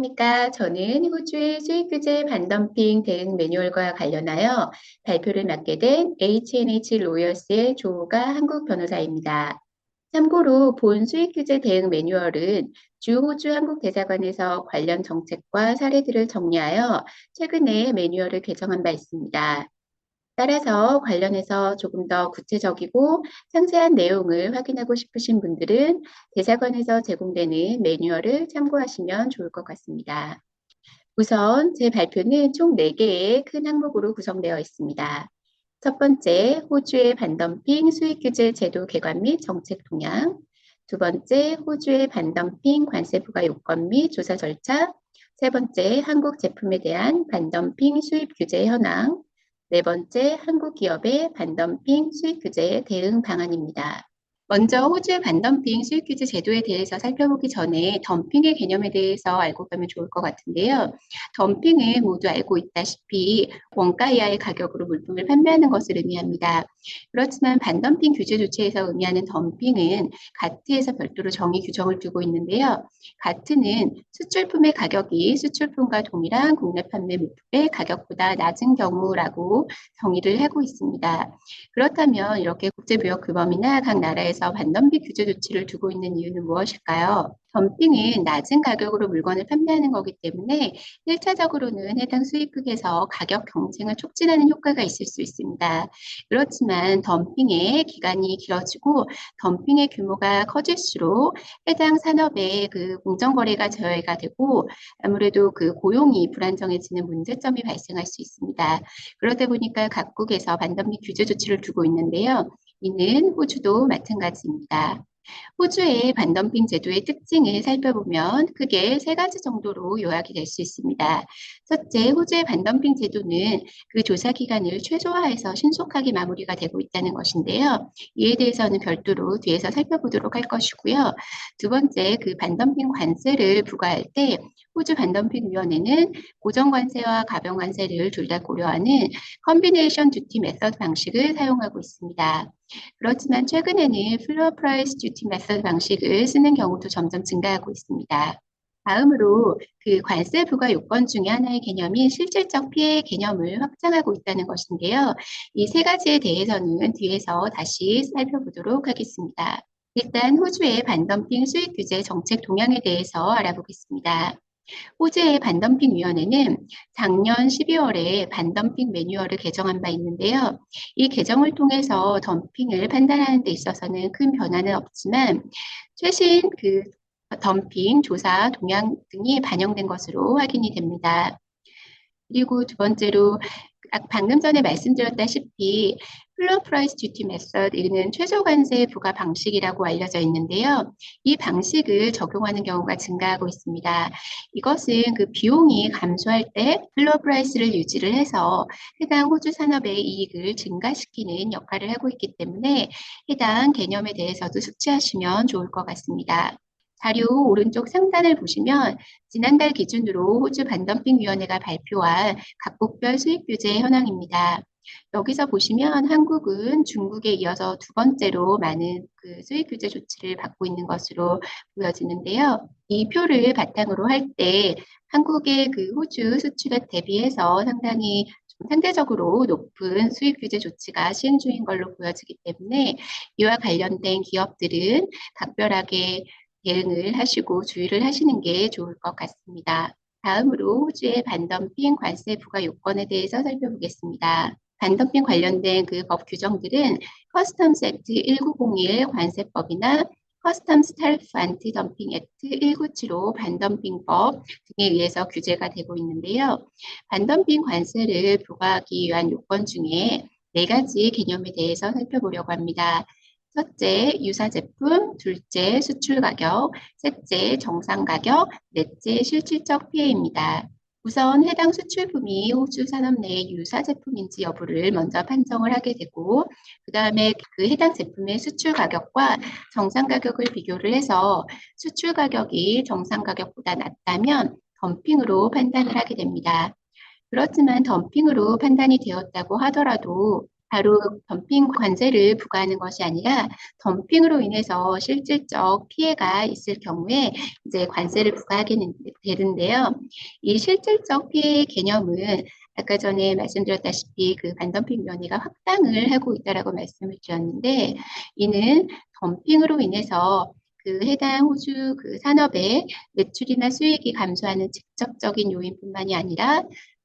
안녕하십니까. 저는 호주의 수익규제 반덤핑 대응 매뉴얼과 관련하여 발표를 맡게 된 H&H 로열스의 조가 한국 변호사입니다. 참고로 본 수익규제 대응 매뉴얼은 주 호주 한국 대사관에서 관련 정책과 사례들을 정리하여 최근에 매뉴얼을 개정한 바 있습니다. 따라서 관련해서 조금 더 구체적이고 상세한 내용을 확인하고 싶으신 분들은 대사관에서 제공되는 매뉴얼을 참고하시면 좋을 것 같습니다. 우선 제 발표는 총 4개의 큰 항목으로 구성되어 있습니다. 첫 번째, 호주의 반덤핑 수익 규제 제도 개관 및 정책 동향. 두 번째, 호주의 반덤핑 관세 부과 요건 및 조사 절차. 세 번째, 한국 제품에 대한 반덤핑 수입 규제 현황. 네 번째, 한국 기업의 반덤핑 수입 규제 대응 방안입니다. 먼저 호주의 반덤핑 수입 규제 제도에 대해서 살펴보기 전에 덤핑의 개념에 대해서 알고 가면 좋을 것 같은데요. 덤핑은 모두 알고 있다시피 원가 이하의 가격으로 물품을 판매하는 것을 의미합니다. 그렇지만 반덤핑 규제 조치에서 의미하는 덤핑은 가트에서 별도로 정의 규정을 두고 있는데요. 가트는 수출품의 가격이 수출품과 동일한 국내 판매 물품의 가격보다 낮은 경우라고 정의를 하고 있습니다. 그렇다면 이렇게 국제무역규범이나 각 나라에서 반덤핑 규제 조치를 두고 있는 이유는 무엇일까요? 덤핑은 낮은 가격으로 물건을 판매하는 거기 때문에 1차적으로는 해당 수입국에서 가격 경쟁을 촉진하는 효과가 있을 수 있습니다. 그렇지만 덤핑의 기간이 길어지고 덤핑의 규모가 커질수록 해당 산업의 그 공정거래가 저해가 되고 아무래도 그 고용이 불안정해지는 문제점이 발생할 수 있습니다. 그러다 보니까 각국에서 반덤핑 규제 조치를 두고 있는데요. 이는 호주도 마찬가지입니다. 호주의 반덤핑 제도의 특징을 살펴보면 크게 세 가지 정도로 요약이 될 수 있습니다. 첫째, 호주의 반덤핑 제도는 그 조사 기간을 최소화해서 신속하게 마무리가 되고 있다는 것인데요. 이에 대해서는 별도로 뒤에서 살펴보도록 할 것이고요. 두 번째, 그 반덤핑 관세를 부과할 때 호주 반덤핑 위원회는 고정 관세와 가병 관세를 둘 다 고려하는 컨비네이션 듀티 메서드 방식을 사용하고 있습니다. 그렇지만 최근에는 플로어 프라이스 듀티 메서드 방식을 쓰는 경우도 점점 증가하고 있습니다. 다음으로 그 관세 부과 요건 중에 하나의 개념인 실질적 피해 개념을 확장하고 있다는 것인데요. 이 세 가지에 대해서는 뒤에서 다시 살펴보도록 하겠습니다. 일단 호주의 반덤핑 수익 규제 정책 동향에 대해서 알아보겠습니다. 호주의 반덤핑 위원회는 작년 12월에 반덤핑 매뉴얼을 개정한 바 있는데요. 이 개정을 통해서 덤핑을 판단하는 데 있어서는 큰 변화는 없지만 최신 그 덤핑 조사 동향 등이 반영된 것으로 확인이 됩니다. 그리고 두 번째로 방금 전에 말씀드렸다시피 플로어 프라이스 듀티 메서드는 최저 관세 부과 방식이라고 알려져 있는데요. 이 방식을 적용하는 경우가 증가하고 있습니다. 이것은 그 비용이 감소할 때 플로어 프라이스를 유지를 해서 해당 호주 산업의 이익을 증가시키는 역할을 하고 있기 때문에 해당 개념에 대해서도 숙지하시면 좋을 것 같습니다. 자료 오른쪽 상단을 보시면 지난달 기준으로 호주 반덤핑위원회가 발표한 각국별 수입 규제 현황입니다. 여기서 보시면 한국은 중국에 이어서 두 번째로 많은 그 수입 규제 조치를 받고 있는 것으로 보여지는데요. 이 표를 바탕으로 할 때 한국의 그 호주 수출에 대비해서 상당히 좀 상대적으로 높은 수입 규제 조치가 시행 중인 걸로 보여지기 때문에 이와 관련된 기업들은 각별하게 대응을 하시고 주의를 하시는 게 좋을 것 같습니다. 다음으로 호주의 반덤핑 관세 부과 요건에 대해서 살펴보겠습니다. 반덤핑 관련된 그 법 규정들은 커스텀스 액트 1901 관세법이나 커스텀스 타리프 안티 덤핑 액트 1975 반덤핑법 등에 의해서 규제가 되고 있는데요. 반덤핑 관세를 부과하기 위한 요건 중에 네 가지 개념에 대해서 살펴보려고 합니다. 첫째, 유사 제품, 둘째, 수출 가격, 셋째, 정상 가격, 넷째, 실질적 피해입니다. 우선 해당 수출품이 호주 산업 내의 유사 제품인지 여부를 먼저 판정을 하게 되고, 그 다음에 그 해당 제품의 수출 가격과 정상 가격을 비교를 해서 수출 가격이 정상 가격보다 낮다면 덤핑으로 판단을 하게 됩니다. 그렇지만 덤핑으로 판단이 되었다고 하더라도 바로 덤핑 관세를 부과하는 것이 아니라 덤핑으로 인해서 실질적 피해가 있을 경우에 이제 관세를 부과하게 되는데요. 이 실질적 피해의 개념은 아까 전에 말씀드렸다시피 그 반덤핑위원회가 확장을 하고 있다라고 말씀을 드렸는데 이는 덤핑으로 인해서 그 해당 호주 그 산업의 매출이나 수익이 감소하는 직접적인 요인뿐만이 아니라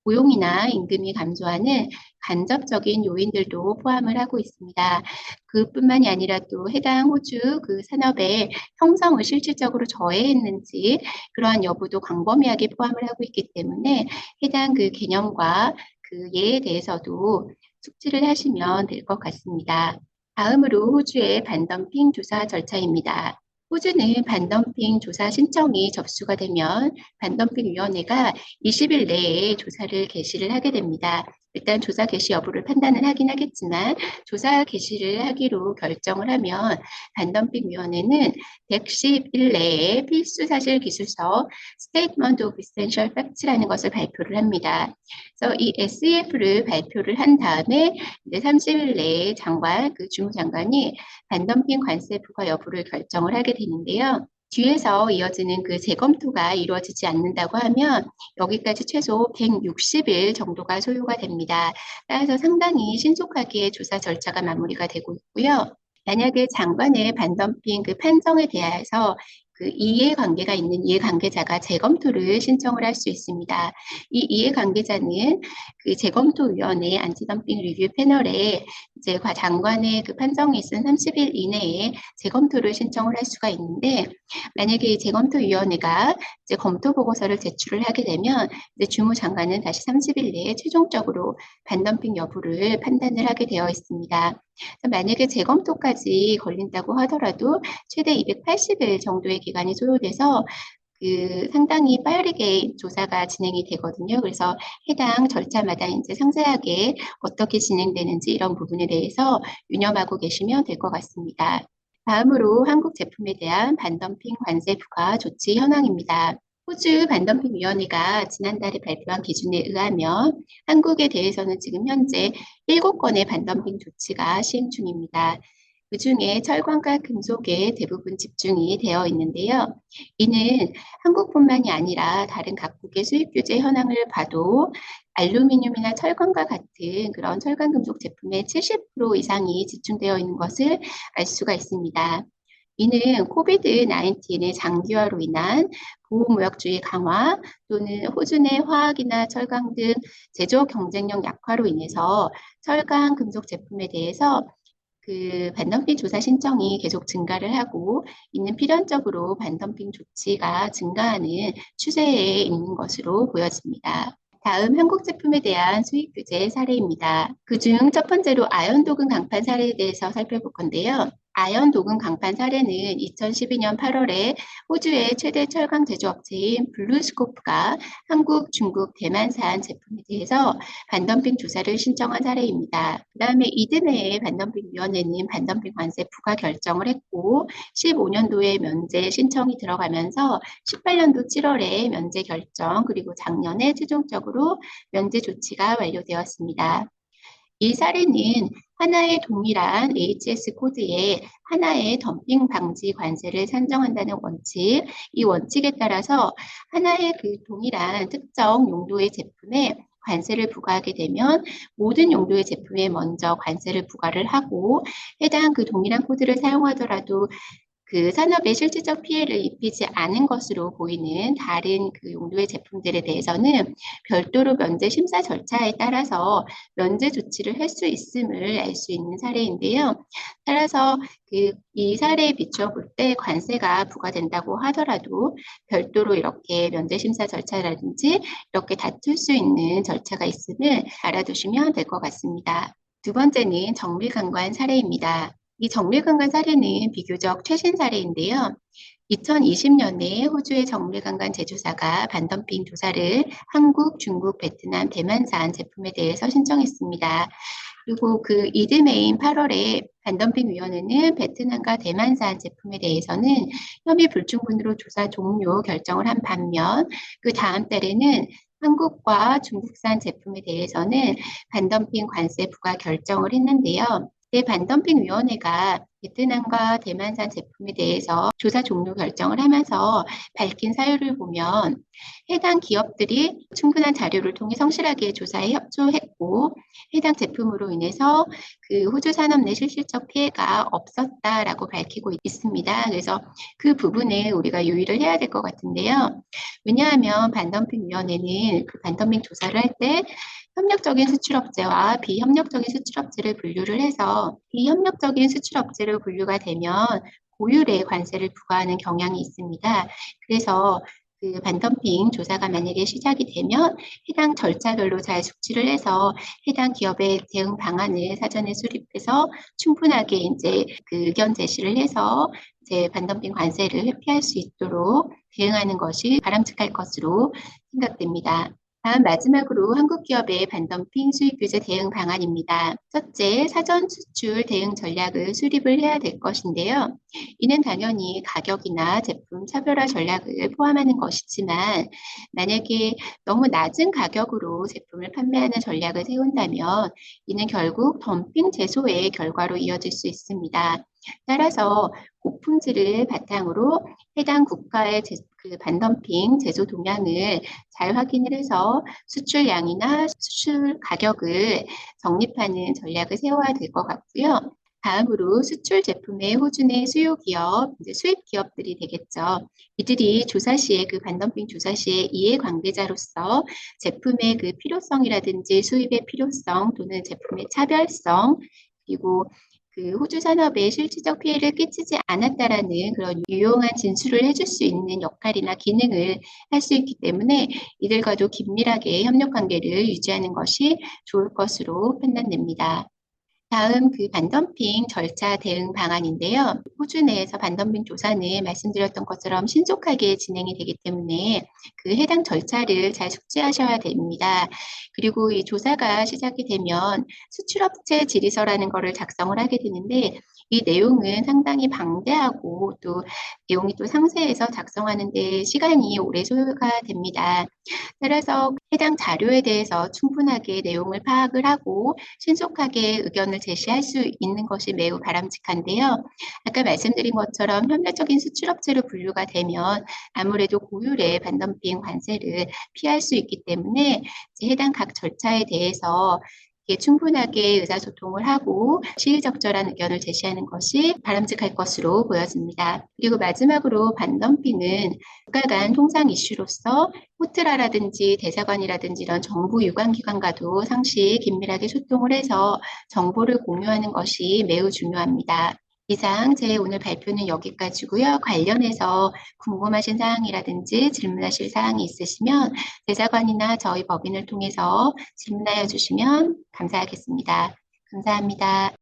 고용이나 임금이 감소하는 간접적인 요인들도 포함을 하고 있습니다. 그뿐만이 아니라 또 해당 호주 그 산업의 형성을 실질적으로 저해했는지 그러한 여부도 광범위하게 포함을 하고 있기 때문에 해당 그 개념과 그 예에 대해서도 숙지를 하시면 될 것 같습니다. 다음으로 호주의 반덤핑 조사 절차입니다. 호주는 반덤핑 조사 신청이 접수가 되면 반덤핑위원회가 20일 내에 조사를 개시를 하게 됩니다. 일단 조사 개시 여부를 판단을 하긴 하겠지만 조사 개시를 하기로 결정을 하면 반덤핑위원회는 110일 내에 필수 사실 기술서 Statement of Essential Facts라는 것을 발표를 합니다. 그래서 이 SEF를 발표를 한 다음에 이제 30일 내에 장관, 그 주무장관이 반덤핑 관세 부과 여부를 결정을 하게 되는데요. 뒤에서 이어지는 그 재검토가 이루어지지 않는다고 하면 여기까지 최소 160일 정도가 소요가 됩니다. 따라서 상당히 신속하게 조사 절차가 마무리가 되고 있고요. 만약에 장관의 반덤핑 그 판정에 대해서 그 이해관계가 있는 이해관계자가 재검토를 신청을 할 수 있습니다. 이 이해관계자는 그 재검토위원회 안티덤핑 리뷰 패널에 이제 장관의 그 판정이 있은 30일 이내에 재검토를 신청을 할 수가 있는데 만약에 이 재검토위원회가 이제 검토 보고서를 제출을 하게 되면 이제 주무장관은 다시 30일 내에 최종적으로 반덤핑 여부를 판단을 하게 되어 있습니다. 만약에 재검토까지 걸린다고 하더라도 최대 280일 정도의 기간이 소요돼서 그 상당히 빠르게 조사가 진행이 되거든요. 그래서 해당 절차마다 이제 상세하게 어떻게 진행되는지 이런 부분에 대해서 유념하고 계시면 될 것 같습니다. 다음으로 한국 제품에 대한 반덤핑 관세 부과 조치 현황입니다. 호주 반덤핑위원회가 지난달에 발표한 기준에 의하면 한국에 대해서는 지금 현재 7건의 반덤핑 조치가 시행 중입니다. 그중에 철강과 금속에 대부분 집중이 되어 있는데요. 이는 한국뿐만이 아니라 다른 각국의 수입 규제 현황을 봐도 알루미늄이나 철강과 같은 그런 철강 금속 제품의 70% 이상이 집중되어 있는 것을 알 수가 있습니다. 이는 코비드-19의 장기화로 인한 보호무역주의 강화 또는 호주 내 화학이나 철강 등 제조 경쟁력 약화로 인해서 철강 금속 제품에 대해서 그 반덤핑 조사 신청이 계속 증가를 하고 있는 필연적으로 반덤핑 조치가 증가하는 추세에 있는 것으로 보여집니다. 다음 한국 제품에 대한 수입 규제 사례입니다. 그중 첫 번째로 아연 도금 강판 사례에 대해서 살펴볼 건데요. 아연 도금 강판 사례는 2012년 8월에 호주의 최대 철강 제조업체인 블루스코프가 한국, 중국, 대만산 제품에 대해서 반덤핑 조사를 신청한 사례입니다. 그 다음에 이듬해에 반덤핑위원회는 반덤핑 관세 부과 결정을 했고 15년도에 면제 신청이 들어가면서 18년도 7월에 면제 결정 그리고 작년에 최종적으로 면제 조치가 완료되었습니다. 이 사례는 하나의 동일한 HS 코드에 하나의 덤핑 방지 관세를 산정한다는 원칙, 이 원칙에 따라서 하나의 그 동일한 특정 용도의 제품에 관세를 부과하게 되면 모든 용도의 제품에 먼저 관세를 부과를 하고 해당 그 동일한 코드를 사용하더라도 그 산업에 실질적 피해를 입히지 않은 것으로 보이는 다른 그 용도의 제품들에 대해서는 별도로 면제 심사 절차에 따라서 면제 조치를 할 수 있음을 알 수 있는 사례인데요. 따라서 이 사례에 비추어 볼 때 관세가 부과된다고 하더라도 별도로 이렇게 면제 심사 절차라든지 이렇게 다툴 수 있는 절차가 있음을 알아두시면 될 것 같습니다. 두 번째는 정밀강관 사례입니다. 이 정밀강간 사례는 비교적 최신 사례인데요. 2020년에 호주의 정밀강간 제조사가 반덤핑 조사를 한국, 중국, 베트남, 대만산 제품에 대해서 신청했습니다. 그리고 그 이듬해인 8월에 반덤핑위원회는 베트남과 대만산 제품에 대해서는 혐의 불충분으로 조사 종료 결정을 한 반면 그 다음 달에는 한국과 중국산 제품에 대해서는 반덤핑 관세 부과 결정을 했는데요. 반덤핑위원회가 베트남과 대만산 제품에 대해서 조사 종료 결정을 하면서 밝힌 사유를 보면 해당 기업들이 충분한 자료를 통해 성실하게 조사에 협조했고 해당 제품으로 인해서 그 호주 산업 내 실질적 피해가 없었다라고 밝히고 있습니다. 그래서 그 부분에 우리가 유의를 해야 될 것 같은데요. 왜냐하면 반덤핑위원회는 그 반덤핑 조사를 할 때 협력적인 수출업체와 비협력적인 수출업체를 분류를 해서 비협력적인 수출업체로 분류가 되면 고율의 관세를 부과하는 경향이 있습니다. 그래서 그 반덤핑 조사가 만약에 시작이 되면 해당 절차별로 잘 숙지를 해서 해당 기업의 대응 방안을 사전에 수립해서 충분하게 이제 그 의견 제시를 해서 이제 반덤핑 관세를 회피할 수 있도록 대응하는 것이 바람직할 것으로 생각됩니다. 다음 마지막으로 한국 기업의 반덤핑 수입 규제 대응 방안입니다. 첫째, 사전 수출 대응 전략을 수립을 해야 될 것인데요. 이는 당연히 가격이나 제품 차별화 전략을 포함하는 것이지만 만약에 너무 낮은 가격으로 제품을 판매하는 전략을 세운다면 이는 결국 덤핑 제소의 결과로 이어질 수 있습니다. 따라서 고품질을 바탕으로 해당 국가의 그 반덤핑 제소 동향을 잘 확인을 해서 수출량이나 수출 가격을 적립하는 전략을 세워야 될 것 같고요. 다음으로 수출 제품의 호주 내 수요 기업, 이제 수입 기업들이 되겠죠. 이들이 조사 시에 그 반덤핑 조사 시에 이해관계자로서 제품의 그 필요성이라든지 수입의 필요성 또는 제품의 차별성 그리고 그 호주 산업에 실질적 피해를 끼치지 않았다라는 그런 유용한 진술을 해줄 수 있는 역할이나 기능을 할 수 있기 때문에 이들과도 긴밀하게 협력 관계를 유지하는 것이 좋을 것으로 판단됩니다. 다음 그 반덤핑 절차 대응 방안인데요. 호주 내에서 반덤핑 조사는 말씀드렸던 것처럼 신속하게 진행이 되기 때문에 그 해당 절차를 잘 숙지하셔야 됩니다. 그리고 이 조사가 시작이 되면 수출업체 질의서라는 거를 작성을 하게 되는데 이 내용은 상당히 방대하고 또 내용이 또 상세해서 작성하는 데 시간이 오래 소요가 됩니다. 따라서 해당 자료에 대해서 충분하게 내용을 파악을 하고 신속하게 의견을 제시할 수 있는 것이 매우 바람직한데요. 아까 말씀드린 것처럼 협력적인 수출업체로 분류가 되면 아무래도 고율의 반덤핑 관세를 피할 수 있기 때문에 해당 각 절차에 대해서 충분하게 의사소통을 하고 시의적절한 의견을 제시하는 것이 바람직할 것으로 보여집니다. 그리고 마지막으로 반덤핑은 국가 간 통상 이슈로서 호트라라든지 대사관이라든지 이런 정부 유관기관과도 상시 긴밀하게 소통을 해서 정보를 공유하는 것이 매우 중요합니다. 이상 제 오늘 발표는 여기까지고요. 관련해서 궁금하신 사항이라든지 질문하실 사항이 있으시면 대사관이나 저희 법인을 통해서 질문하여 주시면 감사하겠습니다. 감사합니다.